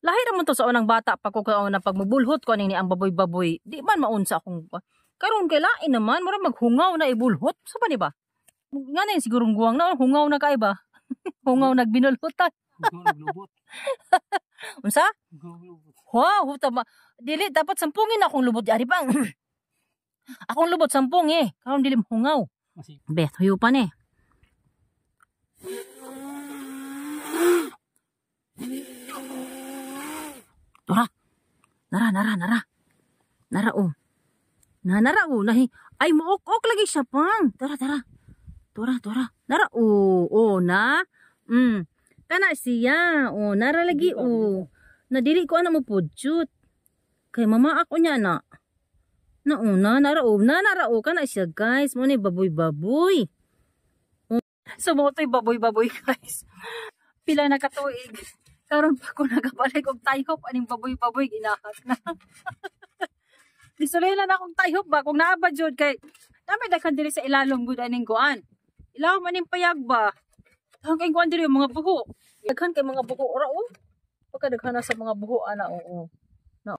Lahi naman to sa unang bata pa ko na pagmubulhot ko ani ang baboy-baboy. Di man maunsa akong karon kay lain naman mura maghungaw na ibulhot. So ba ni ba? Nga na sigurong guwang na hungaw na kay ba? Hungaw nagbinulhutan. Naglubot. Unsa? Naglubot. Wow, tama. Dili dapat sampungin akong lubot ari bang. Akong lubot sampung karon dili hungaw. Bet huyo pa ni. Nara oh. Nara oh nahi. Ay mook-ok lagi siya pang. Tara. Nara oh na. Kana siya. Oh nara lagi oh. Nadiri ko ana mo pudyut. Kay mama ako niya na. Nauna nara oh kana siya guys. Mo ni baboy-baboy. So mo to'y baboy-baboy guys. Pila na katuig. Karon pa ko nagabalik og tayhop aning baboy-baboy ginahat na. Disulilan akong tayhop ba kung naaba jud kay dami daghan diri sa ilalom gud aning kuan. Ilaw man ning payag ba. Daghan kay kuan diri mga buho. Daghan kay mga buho ora oh. Pagka daghan sa mga buho ana oo.